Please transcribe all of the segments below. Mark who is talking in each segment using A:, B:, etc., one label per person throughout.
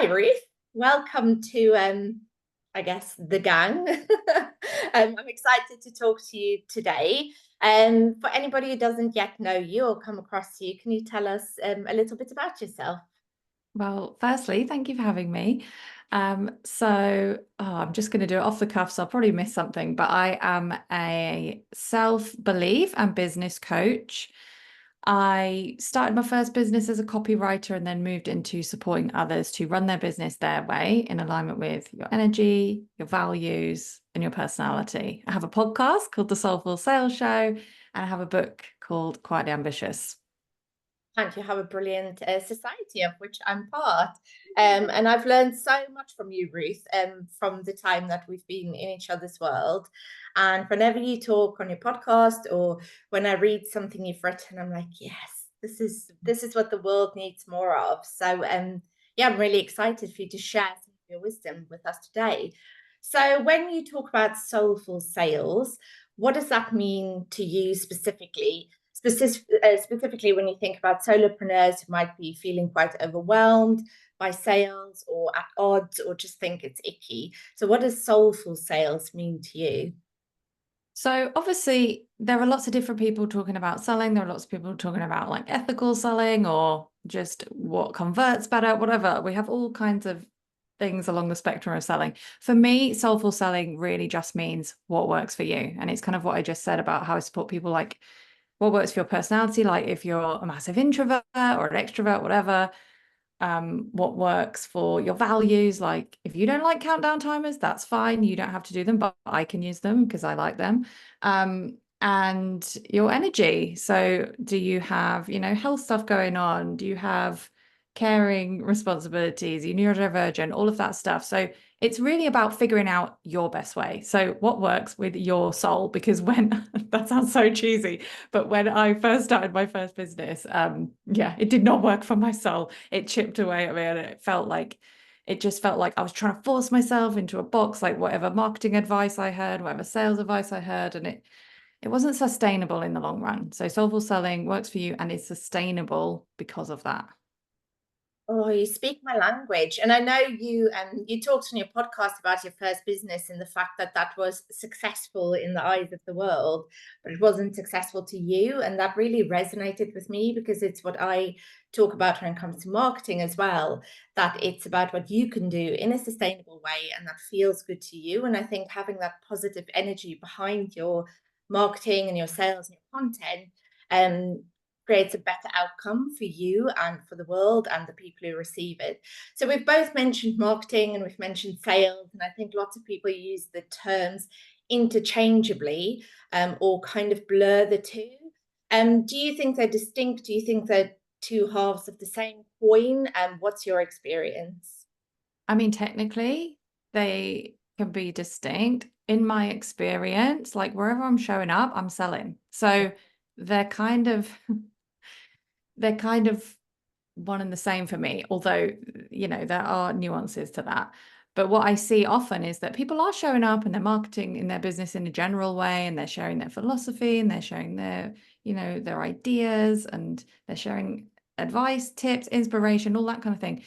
A: Hi, Ruth. Welcome to, I guess, the gang. I'm excited to talk to you today. For anybody who doesn't yet know you or come across you, can you tell us a little bit about yourself?
B: Well, firstly, thank you for having me. I'm just going to do it off the cuff, so I'll probably miss something, but I am a self-belief and business coach. I started my first business as a copywriter and then moved into supporting others to run their business their way in alignment with your energy, your values, and your personality. I have a podcast called The Soulful Sales Show, and I have a book called Quietly Ambitious.
A: And you have a brilliant society of which I'm part. And I've learned so much from you, Ruth, from the time that we've been in each other's world. And whenever you talk on your podcast or when I read something you've written, I'm like, yes, this is what the world needs more of. So yeah, I'm really excited for you to share some of your wisdom with us today. So when you talk about soulful sales, what does that mean to you specifically? Specifically when you think about solopreneurs who might be feeling quite overwhelmed by sales or at odds or just think it's icky. So what does soulful sales mean to you?
B: So obviously there are lots of different people talking about selling. There are lots of people talking about like ethical selling or just what converts better, whatever. We have all kinds of things along the spectrum of selling. For me, soulful selling really just means what works for you. And it's kind of what I just said about how I support people, like what works for your personality, like if you're a massive introvert or an extrovert, whatever, what works for your values. Like if you don't like countdown timers, that's fine. You don't have to do them, but I can use them because I like them. And your energy. So do you have, health stuff going on? Do you have caring responsibilities? You're neurodivergent, all of that stuff. So it's really about figuring out your best way. So what works with your soul? Because when that sounds so cheesy, but when I first started my first business, it did not work for my soul. It chipped away at me and it just felt like I was trying to force myself into a box, like whatever marketing advice I heard, whatever sales advice I heard, and it wasn't sustainable in the long run. So soulful selling works for you and it's sustainable because of that.
A: Oh, you speak my language. And I know you talked on your podcast about your first business and the fact that that was successful in the eyes of the world, but it wasn't successful to you. And that really resonated with me because it's what I talk about when it comes to marketing as well, that it's about what you can do in a sustainable way and that feels good to you. And I think having that positive energy behind your marketing and your sales and your content um creates a better outcome for you and for the world and the people who receive it. So we've both mentioned marketing and we've mentioned sales, and I think lots of people use the terms interchangeably or kind of blur the two. Do you think they're distinct? Do you think they're two halves of the same coin? What's your experience?
B: I mean, technically, they can be distinct. In my experience, like wherever I'm showing up, I'm selling. So they're kind of they're kind of one and the same for me, although, there are nuances to that. But what I see often is that people are showing up and they're marketing in their business in a general way, and they're sharing their philosophy and they're sharing their ideas, and they're sharing advice, tips, inspiration, all that kind of thing.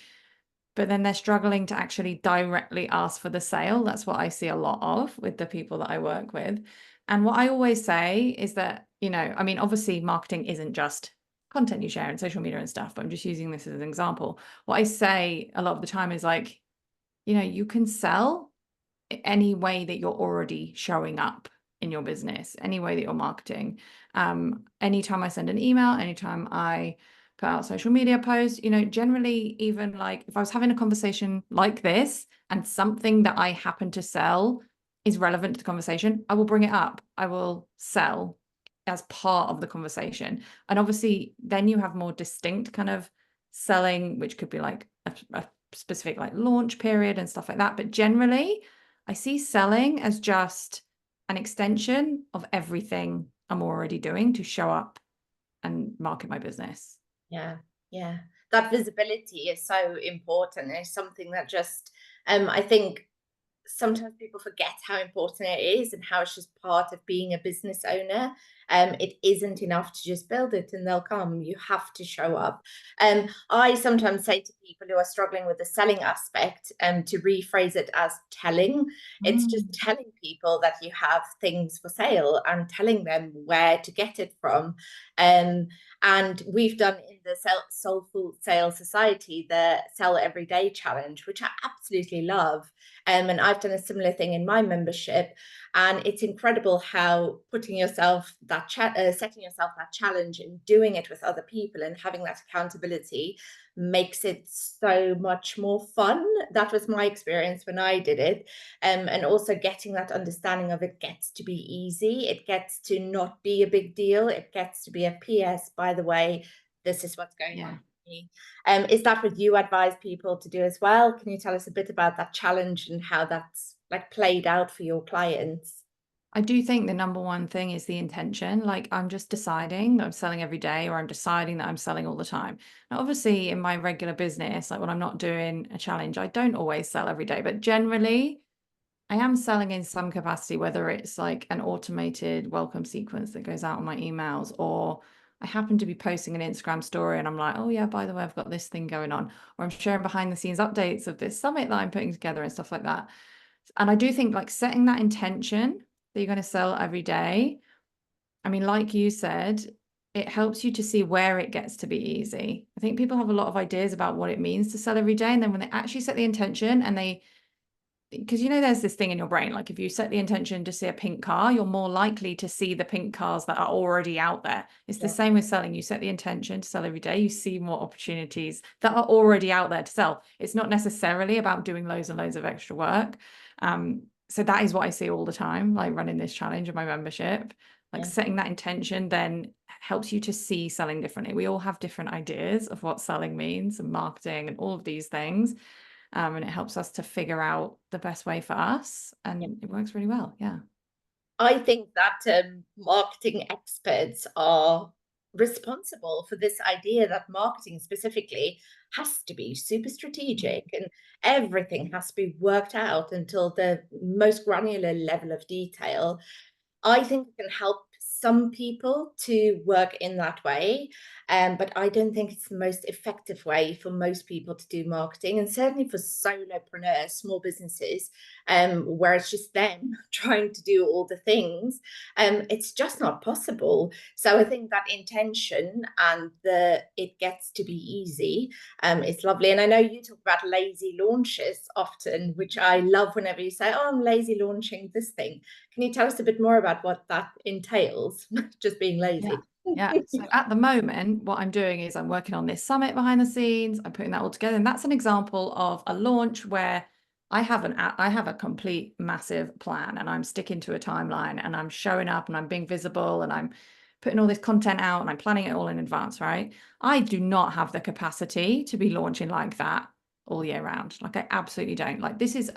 B: But then they're struggling to actually directly ask for the sale. That's what I see a lot of with the people that I work with. And what I always say is that, I mean, obviously marketing isn't just content you share and social media and stuff, but I'm just using this as an example. What I say a lot of the time is like, you can sell any way that you're already showing up in your business, any way that you're marketing. Anytime I send an email, anytime I put out social media posts, generally, even like if I was having a conversation like this and something that I happen to sell is relevant to the conversation, I will bring it up. I will sell as part of the conversation. And obviously, then you have more distinct kind of selling, which could be like a specific like launch period and stuff like that. But generally, I see selling as just an extension of everything I'm already doing to show up and market my business.
A: Yeah, yeah. That visibility is so important. It's something that just I think sometimes people forget how important it is and how it's just part of being a business owner. It isn't enough to just build it and they'll come. You have to show up. I sometimes say to people who are struggling with the selling aspect, to rephrase it as telling. It's just
B: Mm.
A: telling people that you have things for sale and telling them where to get it from. And we've done in the Soulful Sales Society the Sell Every Day Challenge, which I absolutely love. And I've done a similar thing in my membership. And it's incredible how putting yourself that setting yourself that challenge and doing it with other people and having that accountability makes it so much more fun. That was my experience when I did it. And also getting that understanding of it gets to be easy. It gets to not be a big deal. It gets to be a PS, by the way, this is what's going on
B: Yeah.
A: for me. Is that what you advise people to do as well? Can you tell us a bit about that challenge and how that's like played out for your clients?
B: I do think the number one thing is the intention. Like, I'm just deciding that I'm selling every day, or I'm deciding that I'm selling all the time. Now, obviously, in my regular business, like when I'm not doing a challenge, I don't always sell every day, but generally, I am selling in some capacity, whether it's like an automated welcome sequence that goes out on my emails, or I happen to be posting an Instagram story and I'm like, oh yeah, by the way, I've got this thing going on, or I'm sharing behind the scenes updates of this summit that I'm putting together and stuff like that. And I do think like setting that intention that you're going to sell every day, I mean, like you said, it helps you to see where it gets to be easy. I think people have a lot of ideas about what it means to sell every day. And then when they actually set the intention and because there's this thing in your brain, like if you set the intention to see a pink car, you're more likely to see the pink cars that are already out there. It's the
A: Yeah.
B: same with selling. You set the intention to sell every day, you see more opportunities that are already out there to sell. It's not necessarily about doing loads and loads of extra work. So that is what I see all the time, like running this challenge in my membership. Like
A: Yeah.
B: setting that intention then helps you to see selling differently. We all have different ideas of what selling means and marketing and all of these things. And it helps us to figure out the best way for us,
A: Yeah.
B: and it works really well. Yeah.
A: I think that marketing experts are responsible for this idea that marketing specifically has to be super strategic and everything has to be worked out until the most granular level of detail. I think it can help some people to work in that way, but I don't think it's the most effective way for most people to do marketing, and certainly for solopreneurs, small businesses, where it's just them trying to do all the things. It's just not possible. So I think that intention and the it gets to be easy is lovely. And I know you talk about lazy launches often, which I love whenever you say, "Oh, I'm lazy launching this thing." Can you tell us a bit more about what that entails? Just being
B: Yeah.
A: lazy.
B: Yeah. So at the moment, what I'm doing is I'm working on this summit behind the scenes. I'm putting that all together. And that's an example of a launch where I have a complete massive plan, and I'm sticking to a timeline, and I'm showing up and I'm being visible and I'm putting all this content out and I'm planning it all in advance, right? I do not have the capacity to be launching like that all year round. Like, I absolutely don't. Like, this is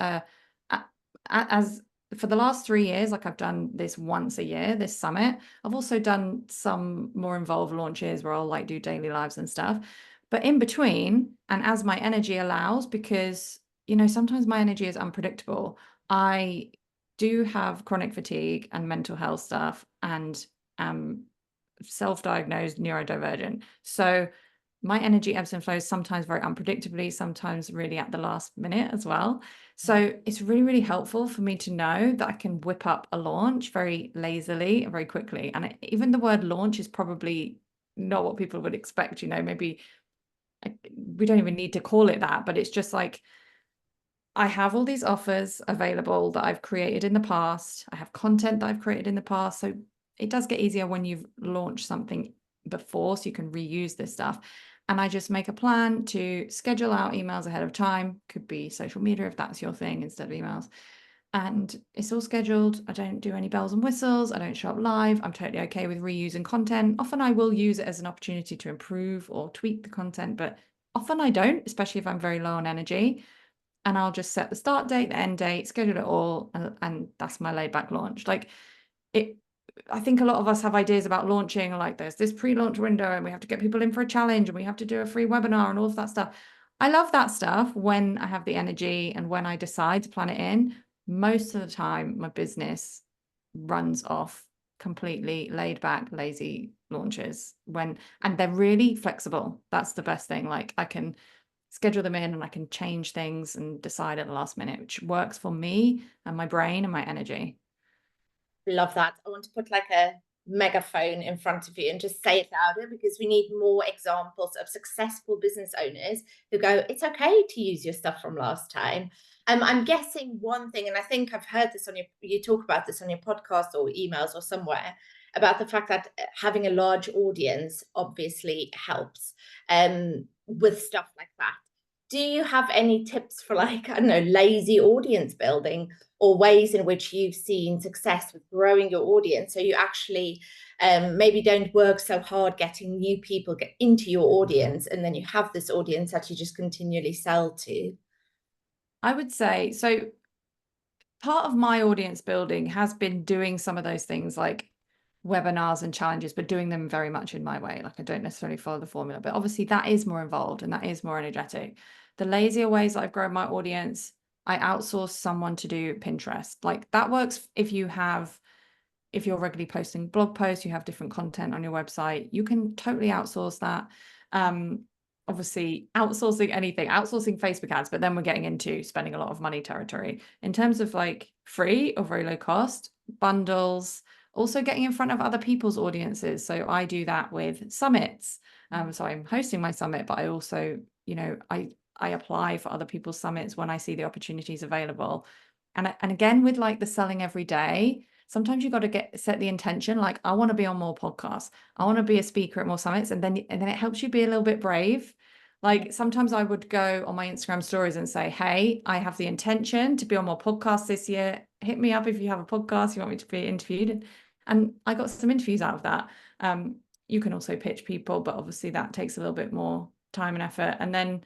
B: as for the last 3 years, like I've done this once a year, this summit. I've also done some more involved launches where I'll like do daily lives and stuff. But in between, and as my energy allows, because sometimes my energy is unpredictable. I do have chronic fatigue and mental health stuff, and self-diagnosed neurodivergent. So my energy ebbs and flows, sometimes very unpredictably, sometimes really at the last minute as well. So it's really, really helpful for me to know that I can whip up a launch very lazily and very quickly. And even the word launch is probably not what people would expect, maybe we don't even need to call it that, but it's just like, I have all these offers available that I've created in the past. I have content that I've created in the past. So it does get easier when you've launched something before, so you can reuse this stuff. And I just make a plan to schedule out emails ahead of time. Could be social media if that's your thing instead of emails. And it's all scheduled. I don't do any bells and whistles. I don't show up live. I'm totally okay with reusing content. Often I will use it as an opportunity to improve or tweak the content, but often I don't, especially if I'm very low on energy. And I'll just set the start date, the end date, schedule it all, and that's my laid back launch. Like, I think a lot of us have ideas about launching, like there's this pre-launch window and we have to get people in for a challenge and we have to do a free webinar and all of that stuff. I love that stuff when I have the energy and when I decide to plan it in. Most of the time, my business runs off completely laid back, lazy launches and they're really flexible. That's the best thing. Like I can schedule them in and I can change things and decide at the last minute, which works for me and my brain and my energy.
A: Love that. I want to put like a megaphone in front of you and just say it louder, because we need more examples of successful business owners who go, it's okay to use your stuff from last time. I'm guessing one thing, and I think I've heard this you talk about this on your podcast or emails or somewhere, about the fact that having a large audience obviously helps with stuff like that. Do you have any tips for, like, I don't know, lazy audience building, or ways in which you've seen success with growing your audience, so you actually maybe don't work so hard getting new people get into your audience, and then you have this audience that you just continually sell to?
B: I would say so. Part of my audience building has been doing some of those things like webinars and challenges, but doing them very much in my way. Like I don't necessarily follow the formula, but obviously that is more involved and that is more energetic. The lazier ways that I've grown my audience, I outsource someone to do Pinterest. Like that works if you're regularly posting blog posts, you have different content on your website, you can totally outsource that. Obviously outsourcing Facebook ads, but then we're getting into spending a lot of money territory. In terms of like free or very low cost, bundles, also getting in front of other people's audiences. So I do that with summits. So I'm hosting my summit, but I also, I apply for other people's summits when I see the opportunities available. And again, with like the selling every day, sometimes you got to set the intention, like I want to be on more podcasts, I want to be a speaker at more summits, and then it helps you be a little bit brave. Like sometimes I would go on my Instagram stories and say, hey, I have the intention to be on more podcasts this year, hit me up if you have a podcast you want me to be interviewed. And I got some interviews out of that. You can also pitch people, but obviously that takes a little bit more time and effort. And then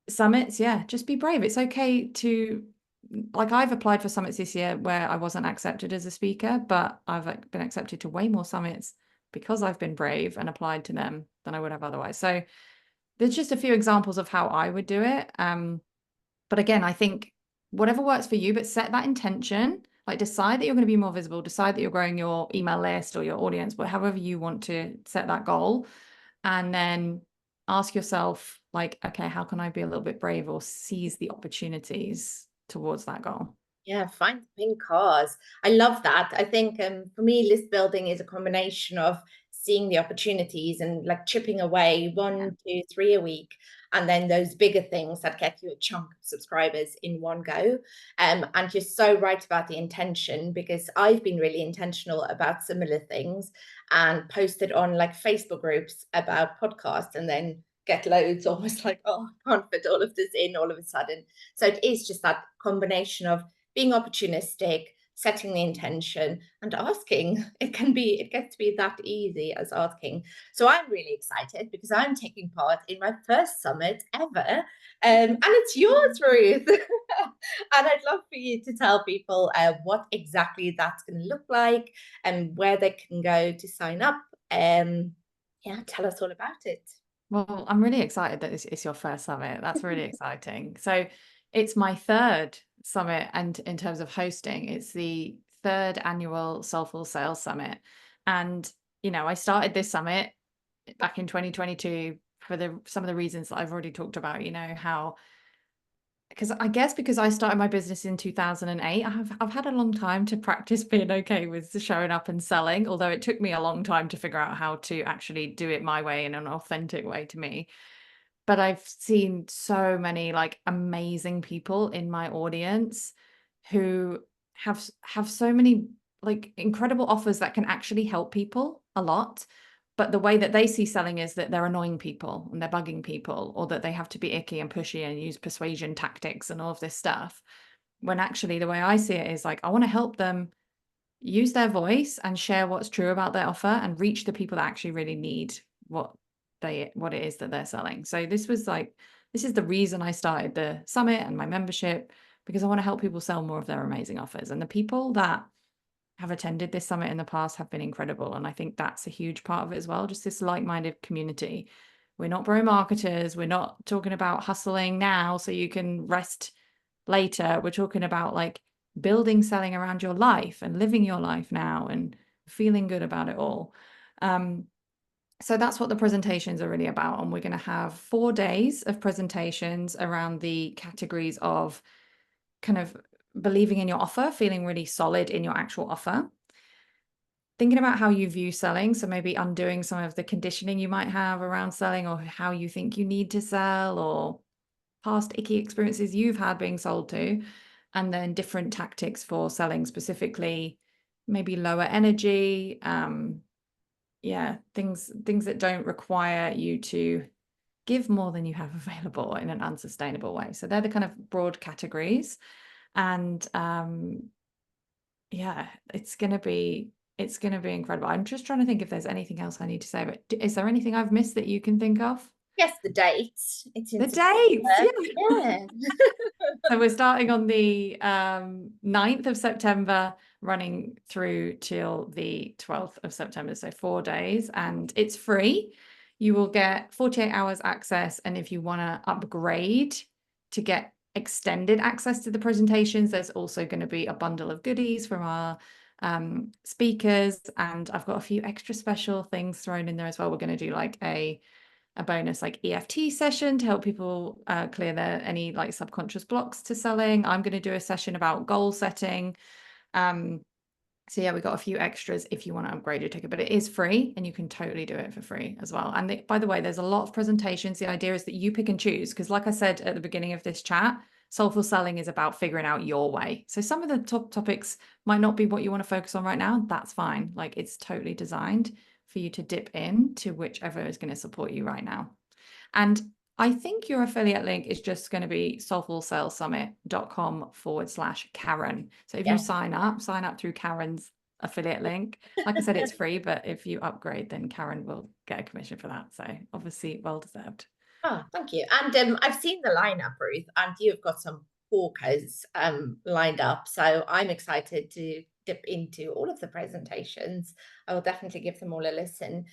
B: summits, yeah, just be brave. It's okay to, like, I've applied for summits this year where I wasn't accepted as a speaker, but I've been accepted to way more summits because I've been brave and applied to them than I would have otherwise. So there's just a few examples of how I would do it. But again, I think whatever works for you, but set that intention, like decide that you're going to be more visible, decide that you're growing your email list or your audience, but however you want to set that goal. And then ask yourself, like, okay, how can I be a little bit brave or seize the opportunities towards that goal?
A: Yeah, find the pink cars. I love that. I think for me, list building is a combination of seeing the opportunities and like chipping away
B: Yeah.
A: 1, 2, 3 a week, and then those bigger things that get you a chunk of subscribers in one go. And you're so right about the intention, because I've been really intentional about similar things and posted on like Facebook groups about podcasts, and then get loads, almost like, oh, I can't fit all of this in all of a sudden. So it is just that combination of being opportunistic, setting the intention, and asking. It gets to be that easy as asking. So I'm really excited because I'm taking part in my first summit ever. And it's yours, Ruth. And I'd love for you to tell people what exactly that's going to look like and where they can go to sign up. Yeah, tell us all about it.
B: Well, I'm really excited that it's your first summit. That's really exciting. So it's my third summit, and in terms of hosting, it's the third annual Soulful Sales Summit. And, I started this summit back in 2022 for some of the reasons that I've already talked about, how because I started my business in 2008, I've had a long time to practice being okay with showing up and selling, although it took me a long time to figure out how to actually do it my way, in an authentic way to me. But I've seen so many like amazing people in my audience who have so many like incredible offers that can actually help people a lot. But the way that they see selling is that they're annoying people and they're bugging people, or that they have to be icky and pushy and use persuasion tactics and all of this stuff. When actually the way I see it is like, I want to help them use their voice and share what's true about their offer and reach the people that actually really need what it is that they're selling. So this is the reason I started the summit and my membership, because I want to help people sell more of their amazing offers. And the people that have attended this summit in the past have been incredible. And I think that's a huge part of it as well. Just this like-minded community. We're not bro marketers. We're not talking about hustling now so you can rest later. We're talking about like building selling around your life and living your life now and feeling good about it all. So that's what the presentations are really about. And we're going to have 4 days of presentations around the categories of kind of believing in your offer, feeling really solid in your actual offer, thinking about how you view selling. So maybe undoing some of the conditioning you might have around selling, or how you think you need to sell, or past icky experiences you've had being sold to, and then different tactics for selling, specifically maybe lower energy, things that don't require you to give more than you have available in an unsustainable way. So they're the kind of broad categories. And it's gonna be incredible. I'm just trying to think if there's anything else I need to say, but is there anything I've missed that you can think of?
A: Yes, the dates. It's in
B: The dates,
A: September.
B: yeah.
A: Yeah.
B: So we're starting on the 9th of September, running through till the 12th of September. So 4 days, and it's free. You will get 48 hours access. And if you want to upgrade to get extended access to the presentations, there's also going to be a bundle of goodies from our speakers. And I've got a few extra special things thrown in there as well. We're going to do like a bonus like EFT session to help people clear any like subconscious blocks to selling. I'm going to do a session about goal setting. So yeah, we got a few extras if you want to upgrade your ticket, but it is free and you can totally do it for free as well. And by the way, there's a lot of presentations. The idea is that you pick and choose, because like I said at the beginning of this chat, soulful selling is about figuring out your way. So some of the top topics might not be what you want to focus on right now. That's fine. Like, it's totally designed for you to dip in to whichever is going to support you right now. And I think your affiliate link is just going to be soulfulsalessummit.com/Karen. So if you sign up through Karen's affiliate link. Like I said, it's free, but if you upgrade, then Karen will get a commission for that. So obviously well deserved.
A: Oh, thank you. And I've seen the lineup, Ruth, and you've got some corkers lined up. So I'm excited to dip into all of the presentations. I will definitely give them all a listen.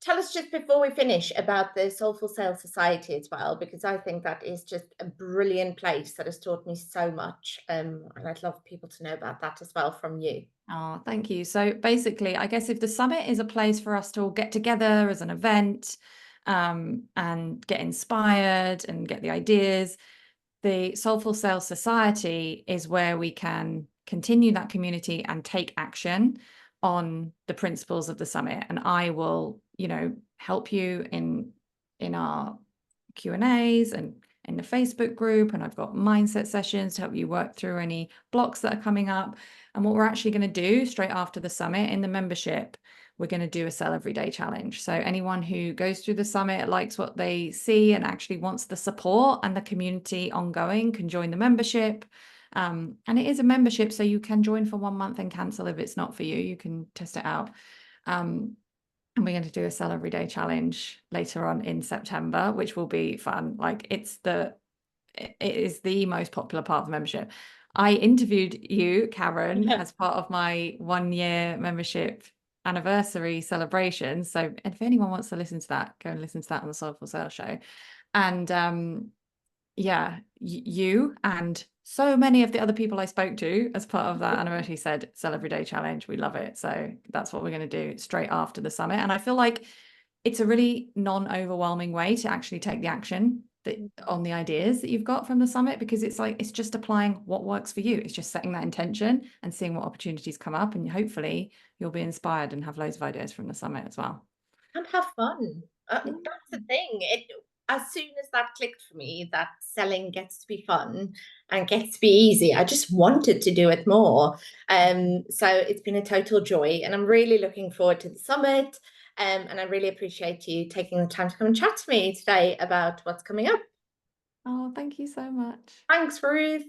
A: Tell us just before we finish about the Soulful Sales Society as well, because I think that is just a brilliant place that has taught me so much. And I'd love people to know about that as well from you.
B: Oh, thank you. So basically, I guess if the summit is a place for us to all get together as an event, and get inspired and get the ideas, the Soulful Sales Society is where we can continue that community and take action on the principles of the summit. And I will, help you in our Q&As and in the Facebook group. And I've got mindset sessions to help you work through any blocks that are coming up. And what we're actually going to do straight after the summit in the membership, we're going to do a Sell Every Day challenge. So anyone who goes through the summit, likes what they see, and actually wants the support and the community ongoing, can join the membership. And it is a membership, so you can join for 1 month and cancel if it's not for you. You can test it out. And we're going to do a Sell Every Day challenge later on in September, which will be fun. Like, it is the most popular part of the membership. I interviewed you, Karen, as part of my 1-year membership anniversary celebration. So if anyone wants to listen to that, go and listen to that on the Soulful Sales Show. And you and so many of the other people I spoke to as part of that anniversary said, Sell Every Day challenge, we love it. So that's what we're going to do straight after the summit. And I feel like it's a really non-overwhelming way to actually take the action on the ideas that you've got from the summit, because it's just applying what works for you. It's just setting that intention and seeing what opportunities come up, and hopefully you'll be inspired and have loads of ideas from the summit as well.
A: And have fun. That's the thing. As soon as that clicked for me, that selling gets to be fun and gets to be easy, I just wanted to do it more. So it's been a total joy, and I'm really looking forward to the summit. And I really appreciate you taking the time to come and chat to me today about what's coming up.
B: Oh, thank you so much.
A: Thanks, Ruth.